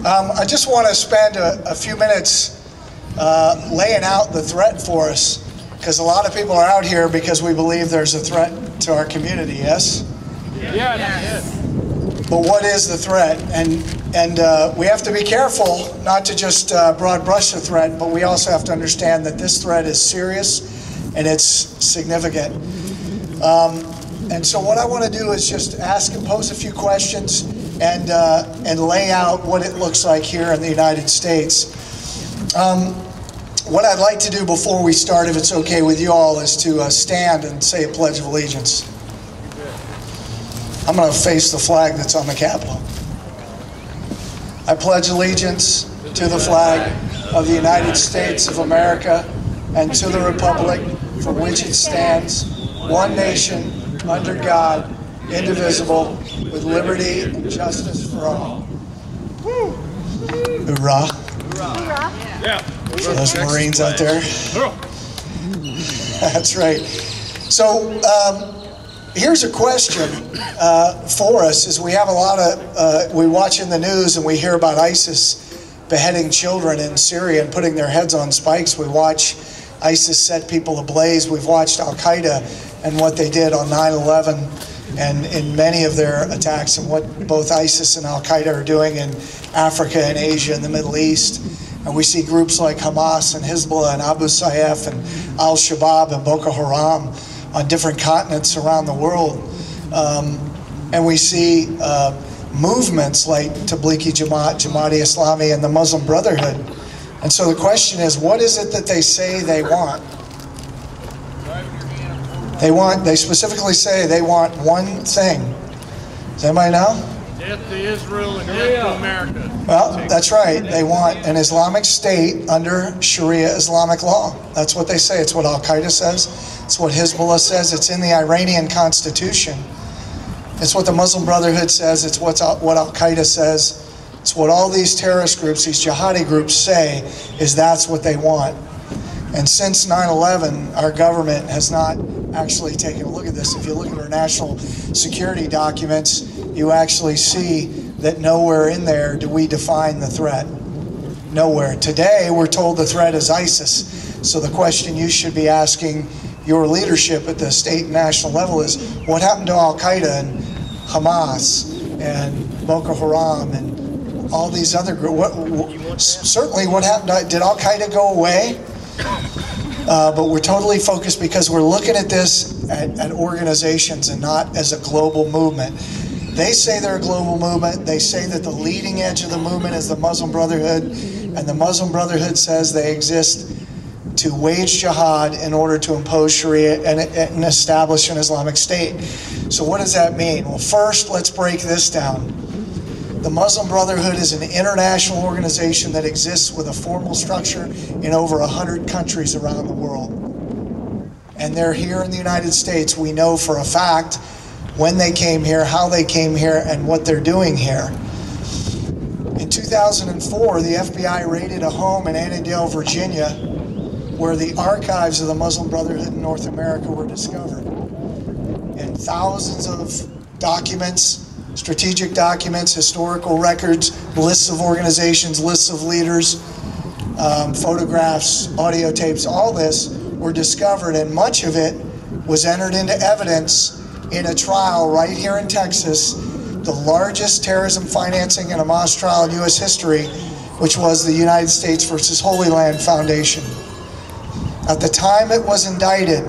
I just want to spend a few minutes laying out the threat for us, because a lot of people are out here because we believe there's a threat to our community, yes? Yes. But what is the threat? And we have to be careful not to just broad brush the threat, but we also have to understand that this threat is serious and it's significant. And so what I want to do is just ask and pose a few questions and lay out what it looks like here in the United States. What I'd like to do before we start, if it's okay with you all, is to stand and say a Pledge of Allegiance. I'm going to face the flag that's on the Capitol. I pledge allegiance to the flag of the United States of America and to the republic for which it stands, one nation, under God, indivisible, with liberty and justice for all. Hoorah. Hoorah. Yeah. For those Marines out there. That's right. So here's a question for us. Is we have a lot of, we watch in the news and we hear about ISIS beheading children in Syria and putting their heads on spikes. We watch ISIS set people ablaze. We've watched Al-Qaeda and what they did on 9/11 and in many of their attacks, and what both ISIS and Al-Qaeda are doing in Africa and Asia and the Middle East. And we see groups like Hamas and Hezbollah and Abu Sayyaf and Al-Shabaab and Boko Haram on different continents around the world. And we see movements like Tablighi Jamaat, Jamaat-e Islami, and the Muslim Brotherhood. And so the question is, what is it that they say they want? They specifically say they want one thing. Does anybody know? Death to Israel and death to America. Well, that's right. They want an Islamic state under Sharia Islamic law. That's what they say. It's what Al-Qaeda says. It's what Hezbollah says. It's in the Iranian constitution. It's what the Muslim Brotherhood says. It's what Al-Qaeda says. It's what all these terrorist groups, these jihadi groups say, is that's what they want. And since 9/11, our government has not actually taken a look at this. If you look at our national security documents, you actually see that nowhere in there do we define the threat. Nowhere. Today, we're told the threat is ISIS. So the question you should be asking your leadership at the state and national level is, what happened to Al-Qaeda and Hamas and Boko Haram and all these other groups? Certainly, what happened? Did Al-Qaeda go away? But we're totally focused because we're looking at this at organizations and not as a global movement. They say they're a global movement. They say that the leading edge of the movement is the Muslim Brotherhood, and the Muslim Brotherhood says they exist to wage jihad in order to impose Sharia and establish an Islamic State. So what does that mean? Well, first, let's break this down. The Muslim Brotherhood is an international organization that exists with a formal structure in over 100 countries around the world. And they're here in the United States. We know for a fact when they came here, how they came here, and what they're doing here. In 2004, the FBI raided a home in Annandale, Virginia, where the archives of the Muslim Brotherhood in North America were discovered. And thousands of documents, strategic documents, historical records, lists of organizations, lists of leaders, photographs, audio tapes, all this were discovered, and much of it was entered into evidence in a trial right here in Texas, the largest terrorism financing and Hamas trial in U.S. history, which was the United States versus Holy Land Foundation. At the time it was indicted,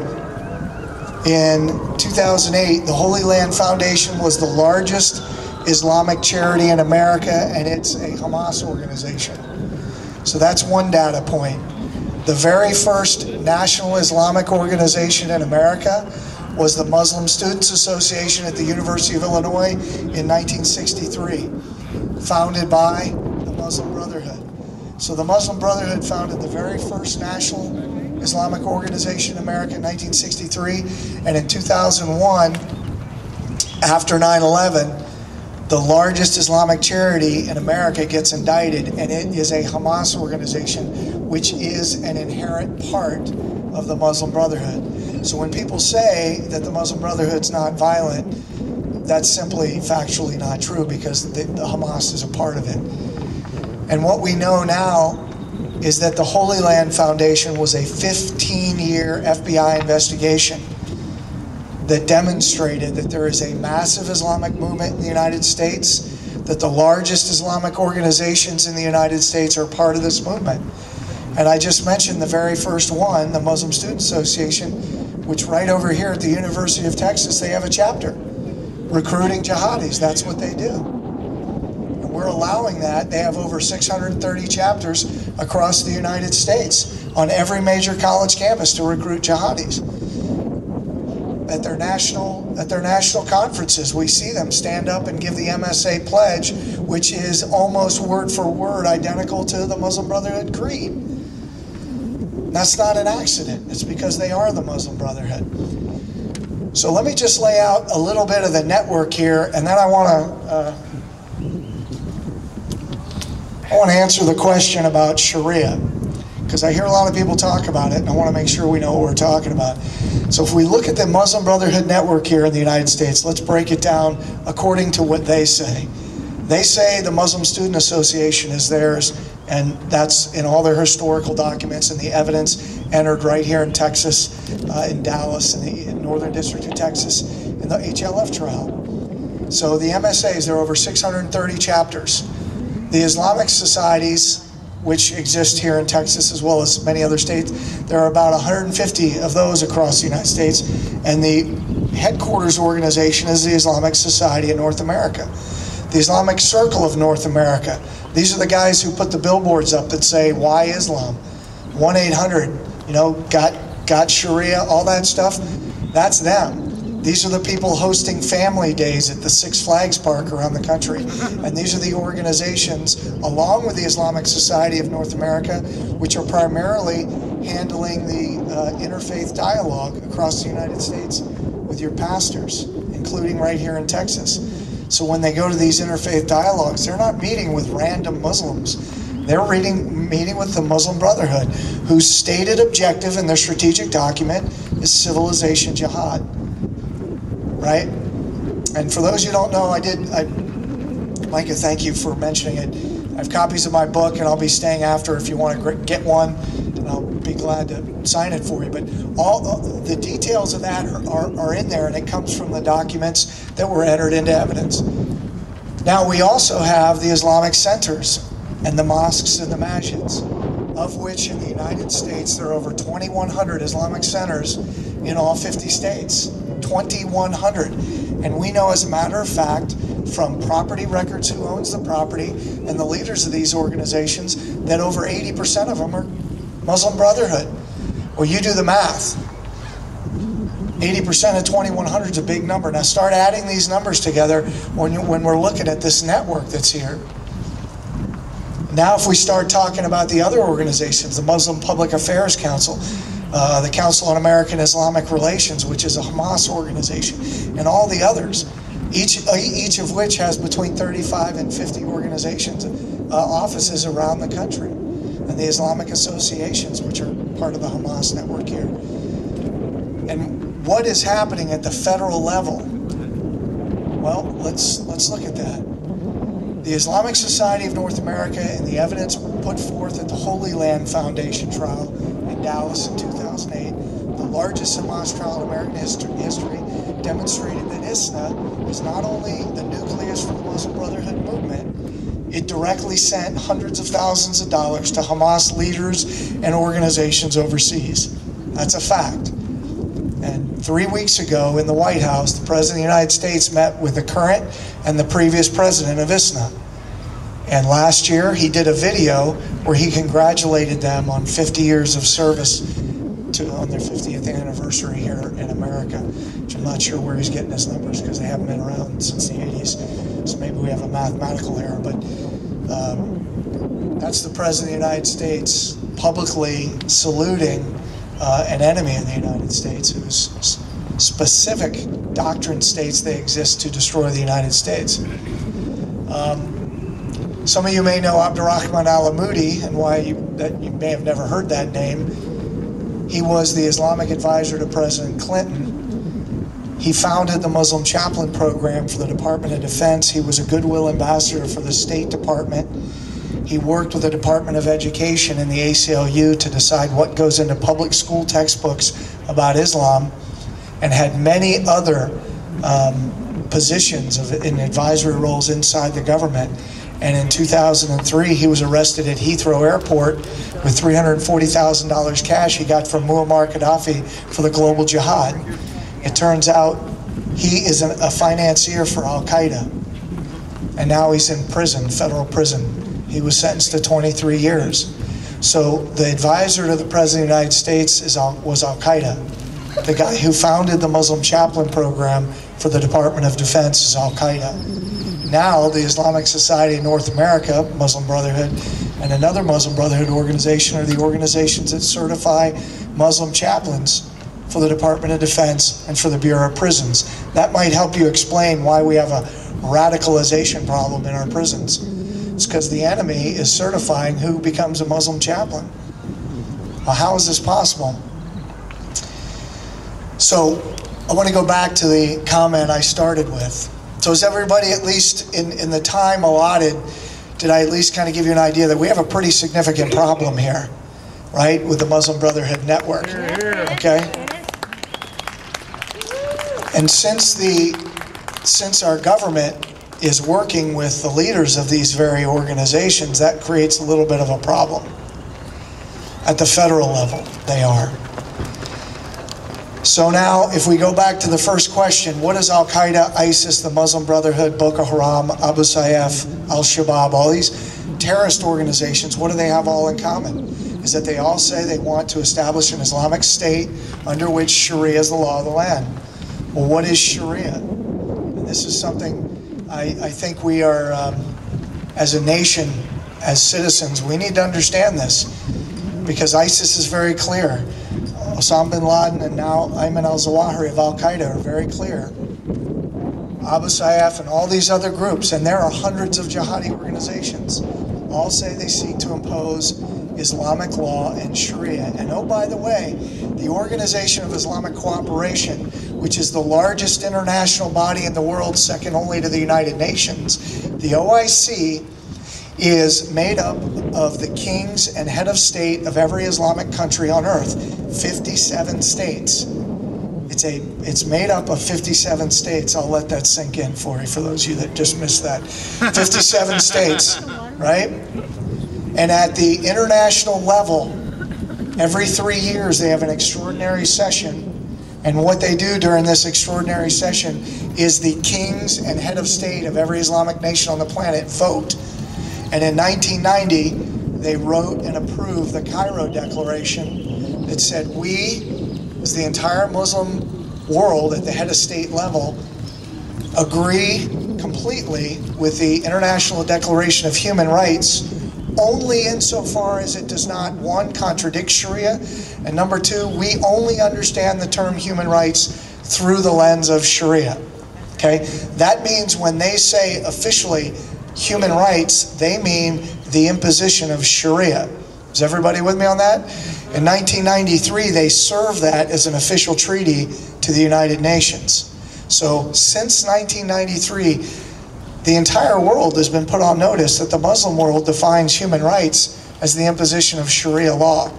in 2008, the Holy Land Foundation was the largest Islamic charity in America, and it's a Hamas organization. So that's one data point. The very first national Islamic organization in America was the Muslim Students Association at the University of Illinois in 1963, founded by the Muslim Brotherhood. So the Muslim Brotherhood founded the very first national Islamic organization in America in 1963, and in 2001, after 9/11, the largest Islamic charity in America gets indicted, and it is a Hamas organization, which is an inherent part of the Muslim Brotherhood. So when people say that the Muslim Brotherhood's not violent, that's simply factually not true, because the Hamas is a part of it. And what we know now is that the Holy Land Foundation was a 15-year FBI investigation that demonstrated that there is a massive Islamic movement in the United States, that the largest Islamic organizations in the United States are part of this movement. And I just mentioned the very first one, the Muslim Student Association, which right over here at the University of Texas, they have a chapter, recruiting jihadis. That's what they do. And we're allowing that. They have over 630 chapters across the United States on every major college campus to recruit jihadis. At their national conferences, we see them stand up and give the MSA pledge, which is almost word for word identical to the Muslim Brotherhood creed. That's not an accident. It's because they are the Muslim Brotherhood. So let me just lay out a little bit of the network here, and then I want to answer the question about Sharia, because I hear a lot of people talk about it, and I want to make sure we know what we're talking about. So if we look at the Muslim Brotherhood network here in the United States, let's break it down according to what they say. They say the Muslim Student Association is theirs, and that's in all their historical documents and the evidence entered right here in Texas, in Dallas, in the Northern District of Texas, in the HLF trial. So the MSAs, there are over 630 chapters. The Islamic societies, which exist here in Texas as well as many other states, there are about 150 of those across the United States, and the headquarters organization is the Islamic Society of North America. The Islamic Circle of North America, these are the guys who put the billboards up that say, "Why Islam?" 1-800, you know, got Sharia, all that stuff, that's them. These are the people hosting family days at the Six Flags Park around the country. And these are the organizations, along with the Islamic Society of North America, which are primarily handling the interfaith dialogue across the United States with your pastors, including right here in Texas. So when they go to these interfaith dialogues, they're not meeting with random Muslims. They're meeting with the Muslim Brotherhood, whose stated objective in their strategic document is civilization jihad. Right? And for those who don't know, Micah, thank you for mentioning it. I have copies of my book, and I'll be staying after if you want to get one, and I'll be glad to sign it for you. But all the details of that are in there, and it comes from the documents that were entered into evidence. Now, we also have the Islamic centers and the mosques and the masjids, of which in the United States there are over 2,100 Islamic centers in all 50 states. 2,100. And we know, as a matter of fact, from property records who owns the property and the leaders of these organizations, that over 80% of them are Muslim Brotherhood. Well, you do the math. 80% of 2,100 is a big number. Now start adding these numbers together when we're looking at this network that's here. Now if we start talking about the other organizations, the Muslim Public Affairs Council, the Council on American Islamic Relations, which is a Hamas organization, and all the others, each of which has between 35 and 50 organizations, offices around the country, and the Islamic associations, which are part of the Hamas network here. And what is happening at the federal level? Well, let's look at that. The Islamic Society of North America and the evidence put forth at the Holy Land Foundation trial in Dallas in 2008, the largest Hamas trial in American history, demonstrated that ISNA is not only the nucleus for the Muslim Brotherhood movement, it directly sent hundreds of thousands of dollars to Hamas leaders and organizations overseas. That's a fact. And 3 weeks ago in the White House, the President of the United States met with the current and the previous president of ISNA. And last year, he did a video where he congratulated them on 50 years of service on their 50th anniversary here in America, which I'm not sure where he's getting his numbers because they haven't been around since the 80s. So maybe we have a mathematical error, but that's the President of the United States publicly saluting an enemy in the United States whose specific doctrine states they exist to destroy the United States. Some of you may know Abdurrahman al-Amoudi, and why you may have never heard that name. He was the Islamic advisor to President Clinton. He founded the Muslim Chaplain Program for the Department of Defense. He was a goodwill ambassador for the State Department. He worked with the Department of Education and the ACLU to decide what goes into public school textbooks about Islam, and had many other positions in advisory roles inside the government. And in 2003, he was arrested at Heathrow Airport with $340,000 cash he got from Muammar Gaddafi for the global jihad. It turns out he is a financier for Al-Qaeda. And now he's in prison, federal prison. He was sentenced to 23 years. So the advisor to the President of the United States was Al-Qaeda. The guy who founded the Muslim chaplain program for the Department of Defense is Al-Qaeda. Now the Islamic Society of North America, Muslim Brotherhood, and another Muslim Brotherhood organization are the organizations that certify Muslim chaplains for the Department of Defense and for the Bureau of Prisons. That might help you explain why we have a radicalization problem in our prisons. It's because the enemy is certifying who becomes a Muslim chaplain. Well, how is this possible? So I want to go back to the comment I started with. So is everybody, at least in the time allotted, did I at least kind of give you an idea that we have a pretty significant problem here, right, with the Muslim Brotherhood network? Okay? And since our government is working with the leaders of these very organizations, that creates a little bit of a problem. At the federal level, they are. So now, if we go back to the first question, what is Al-Qaeda, ISIS, the Muslim Brotherhood, Boko Haram, Abu Sayyaf, Al-Shabaab, all these terrorist organizations, what do they have all in common? Is that they all say they want to establish an Islamic state under which Sharia is the law of the land. Well, what is Sharia? And this is something I think we are, as a nation, as citizens, we need to understand this, because ISIS is very clear. Osama bin Laden and now Ayman al-Zawahiri of Al-Qaeda are very clear. Abu Sayyaf and all these other groups, and there are hundreds of jihadi organizations, all say they seek to impose Islamic law and Sharia. And oh, by the way, the Organization of Islamic Cooperation, which is the largest international body in the world, second only to the United Nations, the OIC is made up of the kings and head of state of every Islamic country on earth, 57 states. It's made up of 57 states. I'll let that sink in for you, for those of you that just missed that. 57 states, right? And at the international level, every 3 years they have an extraordinary session. And what they do during this extraordinary session is the kings and head of state of every Islamic nation on the planet vote. And in 1990, they wrote and approved the Cairo Declaration that said, we, as the entire Muslim world at the head of state level, agree completely with the International Declaration of Human Rights only insofar as it does not, one, contradict Sharia, and number two, we only understand the term human rights through the lens of Sharia. Okay? That means when they say officially human rights, they mean the imposition of Sharia. Is everybody with me on that? In 1993, they served that as an official treaty to the United Nations. So since 1993, the entire world has been put on notice that the Muslim world defines human rights as the imposition of Sharia law.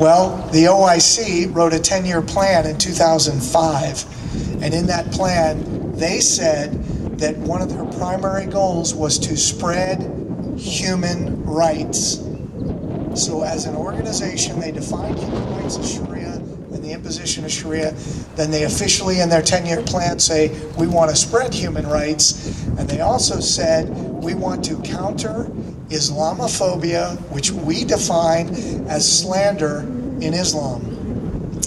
Well, the OIC wrote a 10-year plan in 2005, and in that plan, they said that one of their primary goals was to spread human rights. So as an organization, they defined human rights as Sharia and the imposition of Sharia. Then they officially in their 10-year plan say, we want to spread human rights. And they also said, we want to counter Islamophobia, which we define as slander in Islam.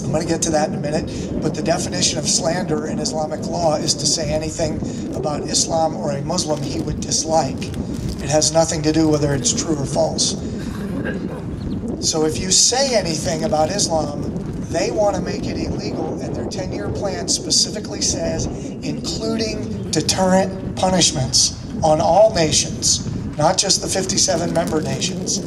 I'm going to get to that in a minute, but the definition of slander in Islamic law is to say anything about Islam or a Muslim he would dislike. It has nothing to do whether it's true or false. So if you say anything about Islam, they want to make it illegal, and their 10-year plan specifically says, including deterrent punishments on all nations, not just the 57 member nations.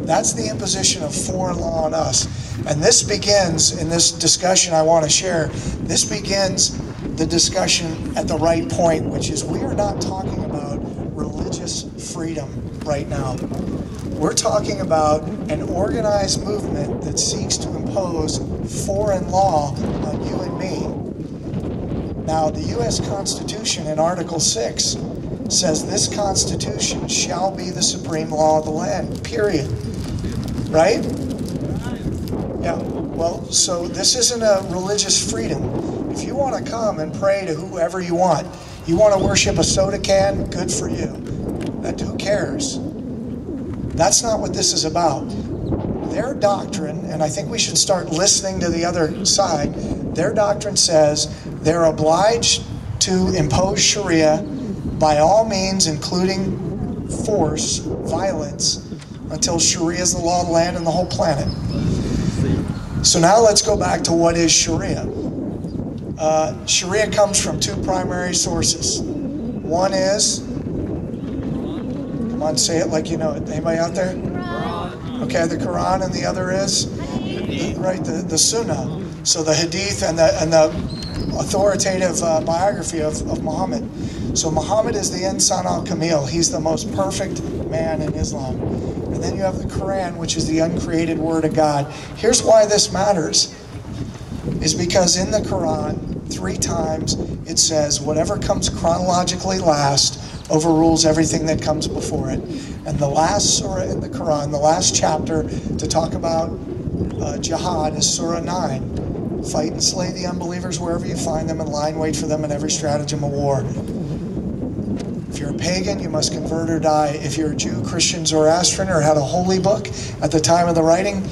That's the imposition of foreign law on us. And this begins, in this discussion I want to share, this begins the discussion at the right point, which is we are not talking about religious freedom right now. We're talking about an organized movement that seeks to impose foreign law on you and me. Now, the U.S. Constitution in Article 6 says this Constitution shall be the supreme law of the land, period. Right? Yeah. Well, so this isn't a religious freedom. If you want to come and pray to whoever you want to worship a soda can, good for you. Who cares? That's not what this is about. Their doctrine, and I think we should start listening to the other side, their doctrine says they're obliged to impose Sharia by all means, including force, violence, until Sharia is the law of the land and the whole planet. So now let's go back to what is Sharia. Sharia comes from two primary sources. One is, come on, say it like you know it. Anybody out there? Okay, the Quran, and the other is the Sunnah. So the Hadith and the authoritative biography of Muhammad. So Muhammad is the Insan al-Kamil. He's the most perfect man in Islam. And then you have the Quran, which is the uncreated word of God. Here's why this matters. Is because in the Quran, 3 times it says whatever comes chronologically last overrules everything that comes before it. And the last surah in the Quran, the last chapter to talk about Jihad is Surah 9. Fight and slay the unbelievers wherever you find them, and lie in wait for them in every stratagem of war. If you're a pagan, you must convert or die. If you're a Jew, Christian, Zoroastrian, or had a holy book at the time of the writing,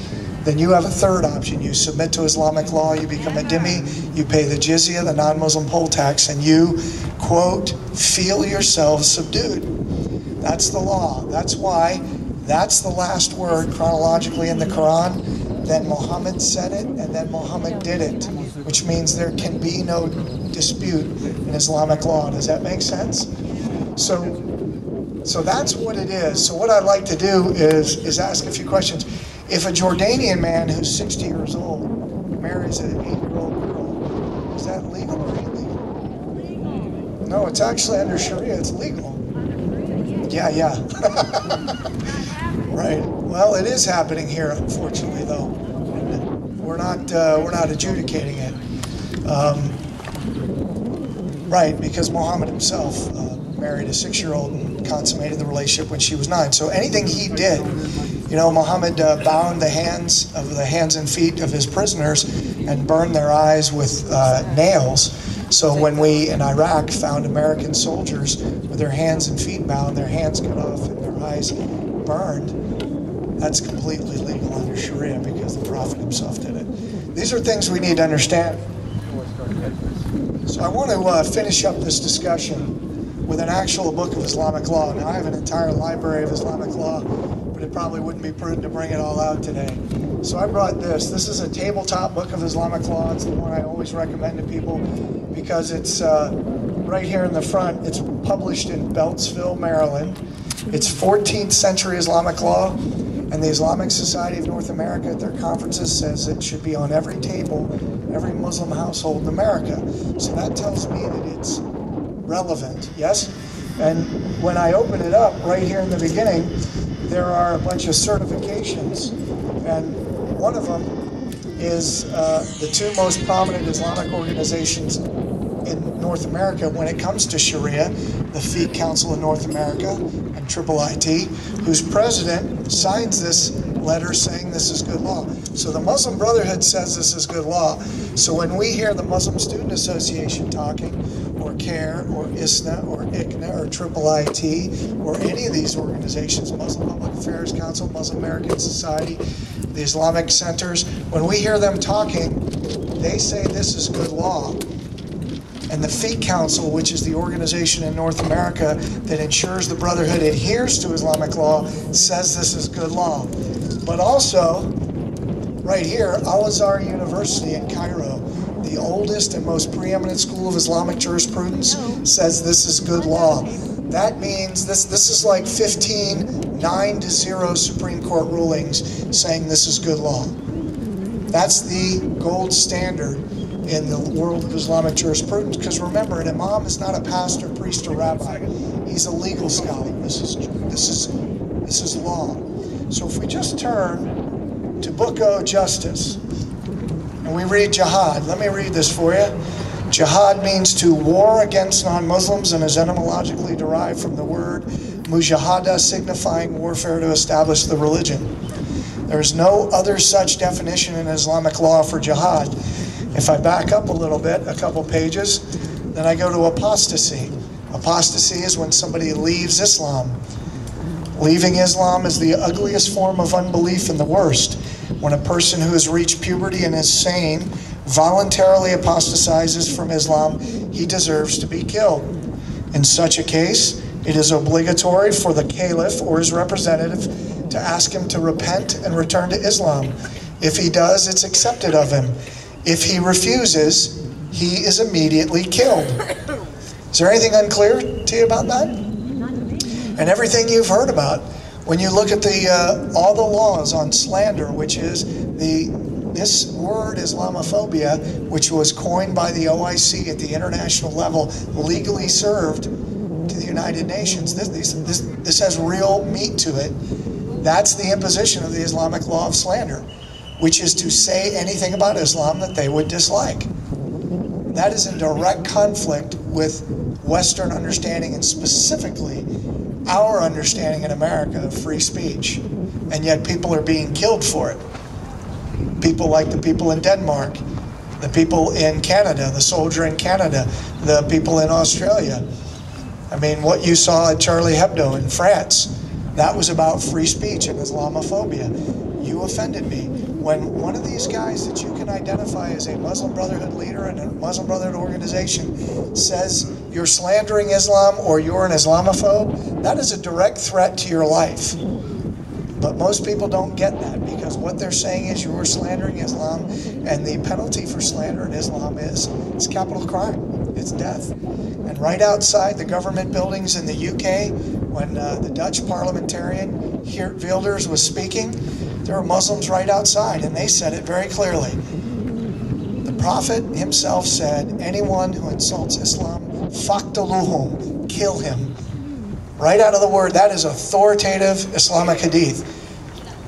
then you have a third option. You submit to Islamic law, you become a dhimmi, you pay the jizya, the non-Muslim poll tax, and you, quote, feel yourselves subdued. That's the law. That's why that's the last word chronologically in the Quran. Then Muhammad said it, and then Muhammad did it, which means there can be no dispute in Islamic law. Does that make sense? So that's what it is. So what I'd like to do is ask a few questions. If a Jordanian man who's 60 years old marries an 8-year-old girl, is that legal or illegal? No, it's actually under Sharia, it's legal. Yeah. Right. Well, it is happening here, unfortunately, though. We're not adjudicating it. Right, because Muhammad himself married a 6-year-old and consummated the relationship when she was 9. So anything he did, Muhammad bound the hands and feet of his prisoners and burned their eyes with nails. So when we in Iraq found American soldiers with their hands and feet bound, their hands cut off and their eyes burned, that's completely legal under Sharia because the Prophet himself did it. These are things we need to understand. So I want to finish up this discussion with an actual book of Islamic law. Now I have an entire library of Islamic law, but it probably wouldn't be prudent to bring it all out today. So I brought this. This is a tabletop book of Islamic law. It's the one I always recommend to people because it's right here in the front. It's published in Beltsville, Maryland. It's 14th century Islamic law, and the Islamic Society of North America at their conferences says it should be on every table, every Muslim household in America. So that tells me that it's relevant, yes? And when I open it up, right here in the beginning, there are a bunch of certifications, and one of them is the 2 most prominent Islamic organizations in North America when it comes to Sharia, the Fiqh Council of North America and IIIT, whose president signs this letter saying this is good law. So the Muslim Brotherhood says this is good law. So when we hear the Muslim Student Association talking, or CARE, or ISNA, or ICNA, or IIIT, or any of these organizations, Muslim Public Affairs Council, Muslim American Society, the Islamic Centers, when we hear them talking, they say this is good law. And the Fiqh Council, which is the organization in North America that ensures the Brotherhood adheres to Islamic law, says this is good law. But also, right here, Al-Azhar University in Cairo, the oldest and most preeminent school of Islamic jurisprudence, says this is good law. That means this is like 15 9-0 Supreme Court rulings saying this is good law. That's the gold standard in the world of Islamic jurisprudence. Because remember, an imam is not a pastor, priest, or rabbi. He's He's a legal scholar. This is law. So if we just turn to Book O, Justice, and we read Jihad. Let me read this for you. Jihad means to war against non-Muslims and is etymologically derived from the word mujahada, signifying warfare to establish the religion. There is no other such definition in Islamic law for jihad. If I back up a little bit, a couple pages, then I go to apostasy. Apostasy is when somebody leaves Islam. Leaving Islam is the ugliest form of unbelief and the worst. When a person who has reached puberty and is sane voluntarily apostatizes from Islam, he deserves to be killed. In such a case, it is obligatory for the caliph or his representative to ask him to repent and return to Islam. If he does, it's accepted of him. If he refuses, he is immediately killed. Is there anything unclear to you about that? And everything you've heard about, when you look at all the laws on slander, which is this word Islamophobia, which was coined by the OIC at the international level, legally served to the United Nations. This has real meat to it. That's the imposition of the Islamic law of slander, which is to say anything about Islam that they would dislike. That is in direct conflict with Western understanding, and specifically our understanding in America of free speech. And yet people are being killed for it. People like the people in Denmark, the people in Canada, the soldier in Canada, the people in Australia. I mean, what you saw at Charlie Hebdo in France, that was about free speech and Islamophobia. You offended me. When one of these guys that you can identify as a Muslim Brotherhood leader in a Muslim Brotherhood organization says you're slandering Islam or you're an Islamophobe, that is a direct threat to your life. But most people don't get that, because what they're saying is you are slandering Islam, and the penalty for slander in Islam is capital crime. It's death. And right outside the government buildings in the UK, when the Dutch parliamentarian Geert Wilders was speaking, there were Muslims right outside, and they said it very clearly. The Prophet himself said, anyone who insults Islam, faqtuluhum, kill him. Right out of the word, that is authoritative Islamic hadith.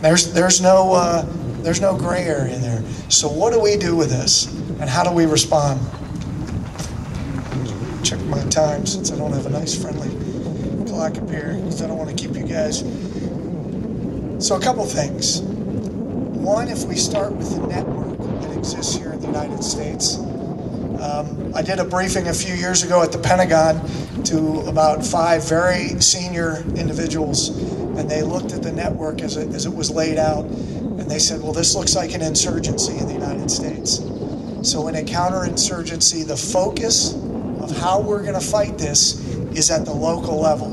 There's no gray area there. So what do we do with this, and how do we respond? Check my time since I don't have a nice friendly clock up here, because I don't want to keep you guys. So a couple things. One, if we start with the network that exists here in the United States. I did a briefing a few years ago at the Pentagon to about 5 very senior individuals, and they looked at the network as it was laid out, and they said, well, this looks like an insurgency in the United States. So in a counterinsurgency, the focus of how we're going to fight this is at the local level.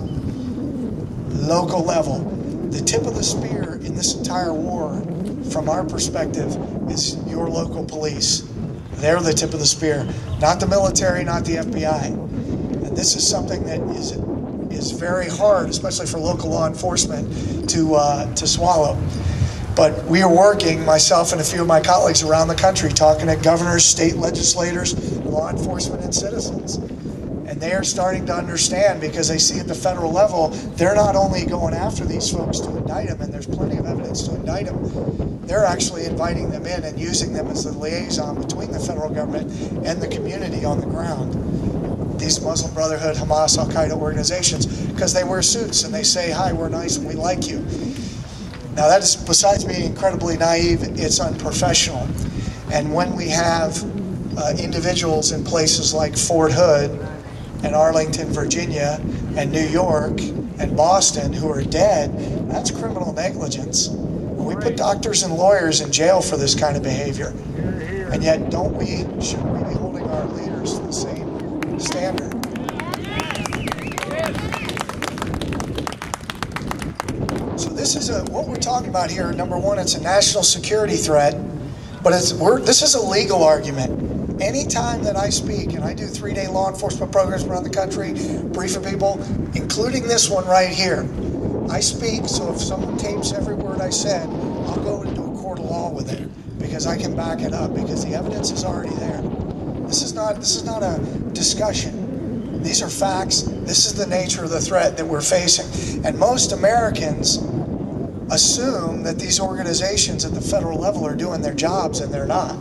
Local level. The tip of the spear in this entire war, from our perspective, is your local police. They're the tip of the spear, not the military, not the FBI. And this is something that is very hard, especially for local law enforcement, to swallow. But we are working, myself and a few of my colleagues around the country, talking to governors, state legislators, law enforcement, and citizens. And they are starting to understand, because they see at the federal level, they're not only going after these folks to indict them, and there's plenty of evidence to indict them, they're actually inviting them in and using them as the liaison between the federal government and the community on the ground. These Muslim Brotherhood, Hamas, Al-Qaeda organizations, because they wear suits and they say, hi, we're nice and we like you. Now that is, besides being incredibly naive, it's unprofessional. And when we have individuals in places like Fort Hood and Arlington, Virginia, and New York, and Boston who are dead, that's criminal negligence. We put doctors and lawyers in jail for this kind of behavior. And yet, shouldn't we be holding our leaders to the same standard? So this is what we're talking about here. Number one, it's a national security threat, but this is a legal argument. Anytime that I speak, and I do 3-day law enforcement programs around the country, briefing people, including this one right here, I speak, so if someone tapes every word I said, I'll go into a court of law with it, because I can back it up, because the evidence is already there. This is not a discussion. These are facts. This is the nature of the threat that we're facing. And most Americans assume that these organizations at the federal level are doing their jobs, and they're not.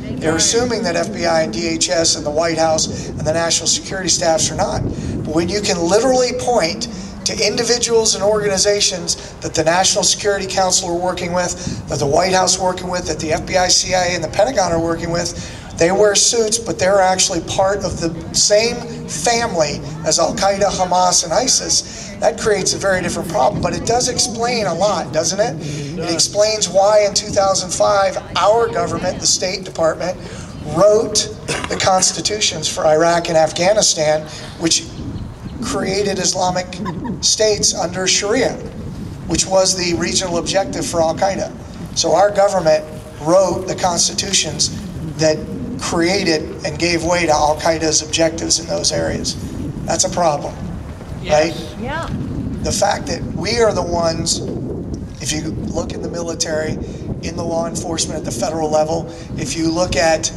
They're assuming that FBI and DHS and the White House and the national security staffs are not. But when you can literally point to individuals and organizations that the National Security Council are working with, that the White House working with, that the FBI, CIA, and the Pentagon are working with, they wear suits, but they're actually part of the same family as Al-Qaeda, Hamas, and ISIS. That creates a very different problem, but it does explain a lot, doesn't it? It explains why in 2005, our government, the State Department, wrote the constitutions for Iraq and Afghanistan, which created Islamic states under Sharia, which was the regional objective for Al-Qaeda. So our government wrote the constitutions that created and gave way to Al-Qaeda's objectives in those areas. That's a problem, right? Yeah. The fact that we are the ones, if you look in the military, in the law enforcement at the federal level, if you look at,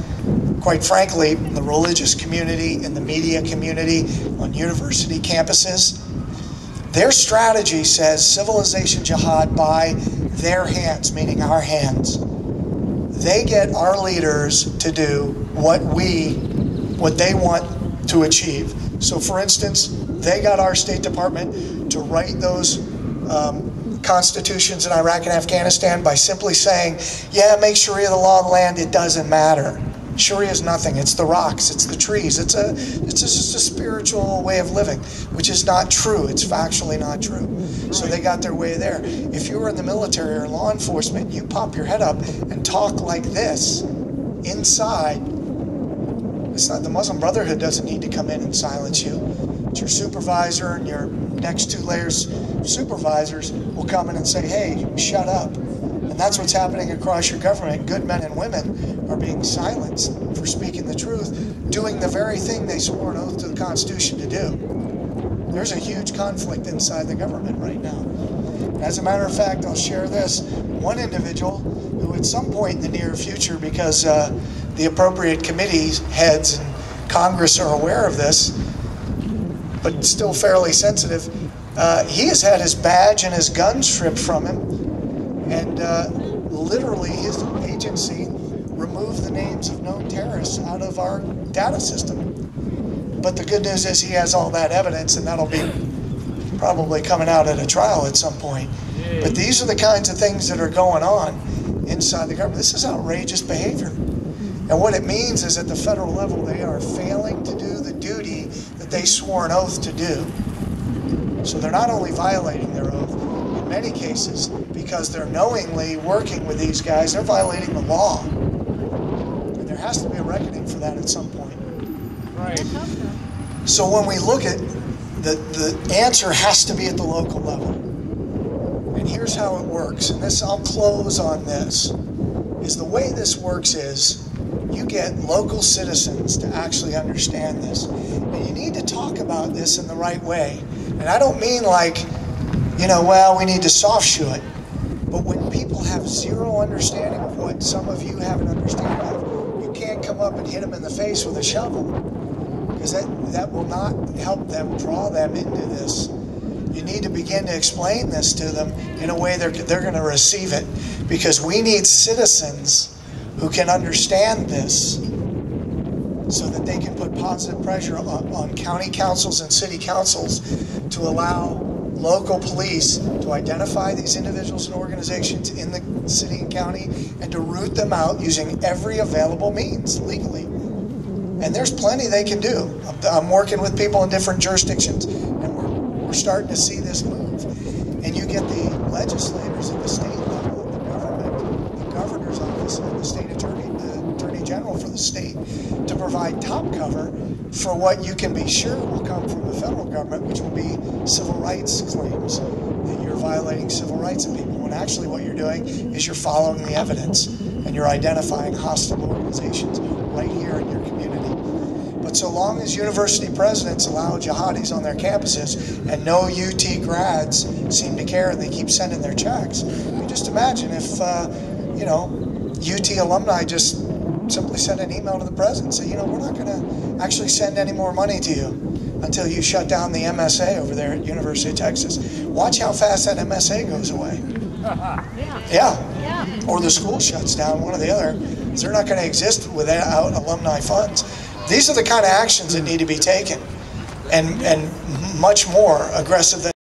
quite frankly, the religious community and the media community on university campuses, their strategy says civilization jihad by their hands, meaning our hands. They get our leaders to do what they want to achieve. So for instance, they got our State Department to write those constitutions in Iraq and Afghanistan by simply saying, yeah, make Sharia the law of the land, it doesn't matter. Sharia is nothing, it's the rocks, it's the trees, it's just a spiritual way of living, which is not true, it's factually not true. So they got their way there. If you were in the military or law enforcement, you pop your head up and talk like this inside. It's not, the Muslim Brotherhood doesn't need to come in and silence you. It's your supervisor and your next two layers of supervisors will come in and say, hey, shut up. And that's what's happening across your government. Good men and women are being silenced for speaking the truth, doing the very thing they swore an oath to the Constitution to do. There's a huge conflict inside the government right now. And as a matter of fact, I'll share this. One individual who at some point in the near future, because the appropriate committees, heads, and Congress are aware of this, but still fairly sensitive, he has had his badge and his gun stripped from him, and literally his agency removed the names of known terrorists out of our data system. But the good news is he has all that evidence, and that'll be probably coming out at a trial at some point. But these are the kinds of things that are going on inside the government. This is outrageous behavior. And what it means is at the federal level, they are failing to do the duty that they swore an oath to do. So they're not only violating their oath, in many cases, because they're knowingly working with these guys, they're violating the law. And there has to be a reckoning for that at some point. Right. So when we look at the answer has to be at the local level. And here's how it works, and this, I'll close on this, is the way this works is you get local citizens to actually understand this. And you need to talk about this in the right way. And I don't mean like, you know, well, we need to soft shoe it. But when people have zero understanding of what some of you have an understanding of, you can't come up and hit them in the face with a shovel. Because that will not help them, draw them into this. You need to begin to explain this to them in a way they're going to receive it. Because we need citizens who can understand this so that they can put positive pressure on county councils and city councils to allow local police to identify these individuals and organizations in the city and county and to root them out using every available means legally. And there's plenty they can do. I'm working with people in different jurisdictions, and we're starting to see this move. And you get the legislators at the state level, and the government, the governor's office, and the state attorney, the attorney general for the state, to provide top cover for what you can be sure will come from the federal government, which will be civil rights claims, that you're violating civil rights of people, when actually what you're doing is you're following the evidence, and you're identifying hostile organizations right here in your community. But so long as university presidents allow jihadis on their campuses and no UT grads seem to care and they keep sending their checks, you just imagine if, you know, UT alumni just simply send an email to the president and say, you know, we're not going to actually send any more money to you until you shut down the MSA over there at University of Texas. Watch how fast that MSA goes away. Yeah. Or the school shuts down, one or the other. They're not going to exist without alumni funds. These are the kind of actions that need to be taken, and much more aggressive than